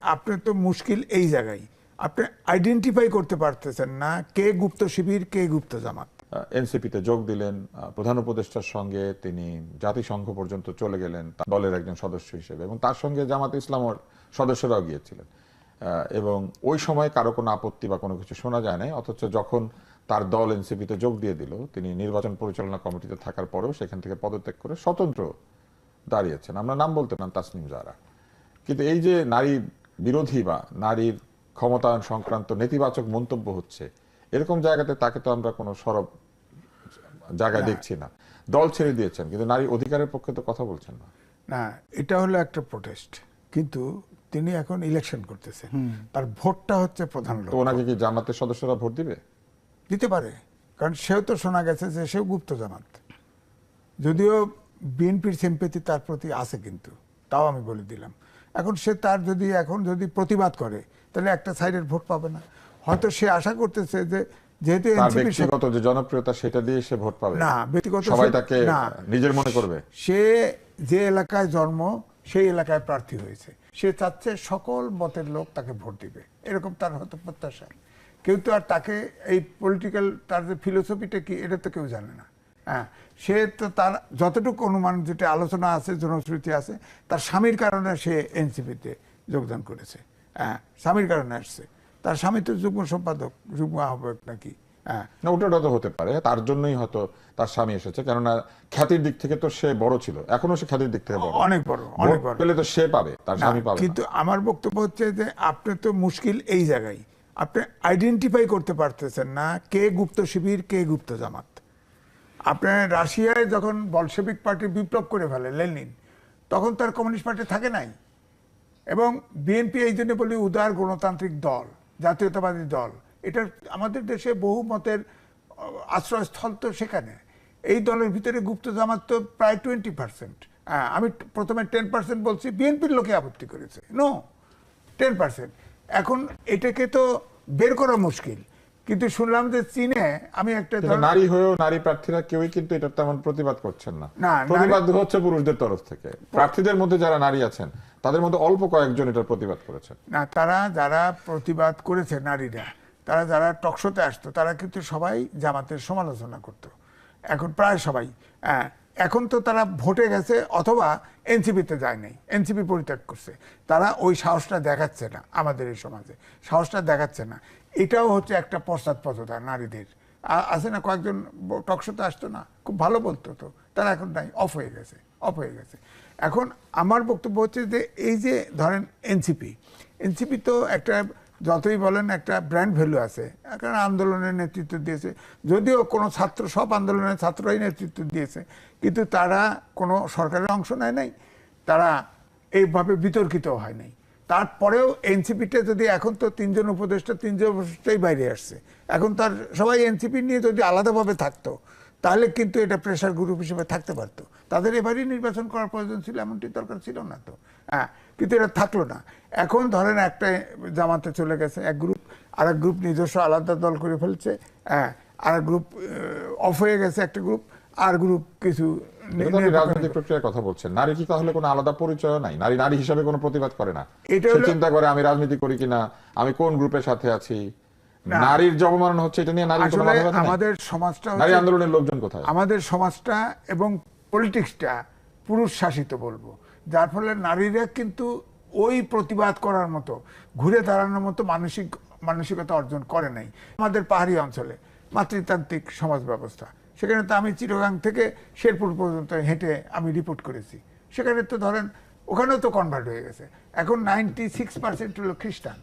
আপনি তো মুশকিল এই জায়গায়, আপনি আইডেন্টিফাই করতে পারতেছেন না কে গুপ্ত শিবির কে গুপ্ত জামাত। এনসিপিতে যোগ দিলেন, প্রধান উপদেষ্টার সঙ্গে তিনি জাতিসংঘ পর্যন্ত চলে গেলেন দলের একজন সদস্য হিসেবে, এবং তার সঙ্গে জামাত ইসলামের সদস্যরাও গিয়েছিলেন, এবং ওই সময় কারো কোনো আপত্তি বা কোনো কিছু শোনা যায় না। অথচ যখন তার দল এনসিপিতে যোগ দিয়ে দিল, তিনি নির্বাচন পরিচালনা কমিটিতে থাকার পরেও সেখান থেকে পদত্যাগ করে স্বতন্ত্র দাঁড়িয়েছেন। আমরা নাম বলতে পারেন তাসনিম জাহরা। কিন্তু এই যে নারী বিরোধী বা নারীর ক্ষমতায়ন সংক্রান্ত নেতিবাচক মন্তব্য হচ্ছে, এরকম জায়গাতে তাকে তো আমরা কোনো সরব জায়গায় দেখছি না। দল ছেড়ে দিয়েছেন, কিন্তু নারী অধিকারের পক্ষে তো কথা বলছেন না। না, এটা হলো একটা প্রোটেস্ট, কিন্তু তিনি এখন ইলেকশন করতেছেন, তার ভোটটা হচ্ছে প্রধান তো লক্ষ্য। ওনাকে কি জামাতের সদস্যরা ভোট দিবে? দিতে পারে, কারণ সেও তো শোনা গেছে যে সেও গুপ্ত জামাত, যদিও বিএনপির সিম্পেথি তার প্রতি আছে, কিন্তু তাও আমি বলে দিলাম। এখন সে তার যদি প্রতিবাদ করে, তাহলে একটা সাইডের ভোট পাবে না। হয়তো সে আশা করতেছে যে যেহেতু তার ব্যক্তিগত যে জনপ্রিয়তা সেটা দিয়ে সে ভোট পাবে না, ব্যক্তিগত সবাই তাকে নিজের মনে করবে। সে যে এলাকায় জন্ম সেই এলাকায় প্রার্থী হয়েছে, সে চাচ্ছে সকল মতের লোক তাকে ভোট দিবে, এরকম তার হয়তো প্রত্যাশা। কেউ তো আর তাকে এই পলিটিক্যাল তার যে ফিলোসফিটা কি এটা তো কেউ জানে না। হ্যাঁ, সে তো তার যতটুকু অনুমান, যেটা আলোচনা আছে, জনশ্রুতি আছে, তার স্বামীর কারণে সে এনসিপিতে যোগদান করেছে। হ্যাঁ, স্বামীর কারণে আসছে। তার স্বামী তো যুগ্ম সম্পাদক, যুগ্ম আহ্বায়ক নাকি। হ্যাঁ, না, ওটা তো হতে পারে, তার জন্যই হয়তো তার স্বামী এসেছে, কেননা খ্যাতির দিক থেকে তো সে বড় ছিল, এখনো সে খ্যাতির দিক থেকে বড়, অনেক বড়, অনেক বড় পেলে তো সে পাবে, তার স্বামী পাবে। কিন্তু আমার বক্তব্য হচ্ছে যে আপনি তো মুশকিল এই জায়গায়, আপনি আইডেন্টিফাই করতে পারতেছেন না কে গুপ্ত শিবির কে গুপ্ত জামাত। আপনার রাশিয়ায় যখন বলশেভিক পার্টি বিপ্লব করে ফেলে লেনিন, তখন তার কমিউনিস্ট পার্টি থাকে নাই। এবং বিএনপি এই জন্য বলি উদার গণতান্ত্রিক দল, জাতীয়তাবাদী দল। এটা আমাদের দেশে বহু মতের আশ্রয়স্থল তো সেখানে। এই দলের ভিতরে গুপ্ত জামাত তো প্রায় 20%। আমি প্রথমে 10% বলছি, বিএনপির লোকে আপত্তি করেছে, নো 10%। এখন এটাকে তো বের করা মুশকিল, কিন্তু শুনলাম যে চীনে আমি একটা নারী হয়েও নারী প্রার্থীরা কেউই কিন্তু এটা তেমন প্রতিবাদ করছেন না। প্রতিবাদ হচ্ছে পুরুষদের তরফ থেকে। প্রার্থীদের মধ্যে যারা নারী আছেন তাদের মধ্যে অল্প কয়েকজন এটার প্রতিবাদ করেছেন। না, তারা যারা প্রতিবাদ করেছে নারীরা, তারা যারা টকশোতে আসতো, তারা কিন্তু সবাই জামাতের সমালোচনা করত। এখন প্রায় সবাই। এখন তো তারা ভোটে গেছে অথবা এনসিপিতে যায় নাই, এনসিপি পরিত্যাগ করছে। তারা ওই সাহসটা দেখাচ্ছে না, আমাদের এই সমাজে সাহসটা দেখাচ্ছে না। এটাও হচ্ছে একটা পশ্চাৎপদতা নারীদের। আছে না কয়েকজন টকশোতে আসতো না, খুব ভালো বলতো, তো তারা এখন নাই, অফ হয়ে গেছে। এখন আমার বক্তব্য হচ্ছে যে এই যে ধরেন এনসিপি তো একটা, যতই বলেন, একটা ব্র্যান্ড ভ্যালু আছে, কারণ আন্দোলনের নেতৃত্ব দিয়েছে। যদিও কোনো ছাত্র, সব আন্দোলনের ছাত্ররাই নেতৃত্ব দিয়েছে, কিন্তু তারা কোনো সরকারের অংশ নেয় নাই, তারা এইভাবে বিতর্কিত হয় নাই। তারপরেও এনসিপিতে যদি এখন তো তিনজন উপদেষ্টাই বাইরে আসছে, এখন তার সবাই এনসিপি নিয়ে যদি আলাদাভাবে থাকতো, তাহলে কিন্তু এটা প্রেশার গ্রুপ হিসেবে থাকতে পারতো। তাদের এবারই নির্বাচন করার প্রয়োজন ছিল, এমনটি দরকার ছিল না তো। কিন্তু এটা থাকলো না। এখন ধরেন একটা জামাতে চলে গেছে এক গ্রুপ, আর এক গ্রুপ নিজস্ব আলাদা দল করে ফেলছে, আর এক গ্রুপ অফ হয়ে গেছে একটা গ্রুপ, আর গ্রুপ কিছু রাজনৈতিক প্রক্রিয়ার কথা বলছেন। নারী কি তাহলে কোনো আলাদা পরিচয় নাই? নারী নারী হিসাবে কোনো প্রতিবাদ করে না, সে চিন্তা করে আমি রাজনীতি করি কিনা, আমি কোন গ্রুপের সাথে আছি। নারীর যে অবমাননা হচ্ছে এটা নিয়ে আমাদের সমাজটা, নারী আন্দোলনের লোকজন কোথায়? আমাদের সমাজটা এবং পলিটিক্সটা পুরুষ শাসিত বলবো, যার ফলে নারীরা কিন্তু ওই প্রতিবাদ করার মতো, ঘুরে দাঁড়ানোর মতো মানসিকতা অর্জন করে নাই। আমাদের পাহাড়ি অঞ্চলে মাতৃতান্ত্রিক সমাজ ব্যবস্থা, সেখানে তো আমি চিটাগাং থেকে শেরপুর পর্যন্ত হেঁটে আমি রিপোর্ট করেছি। সেখানে তো ধরেন ওখানেও তো কনভার্ট হয়ে গেছে, এখন 96% হলো খ্রিস্টান।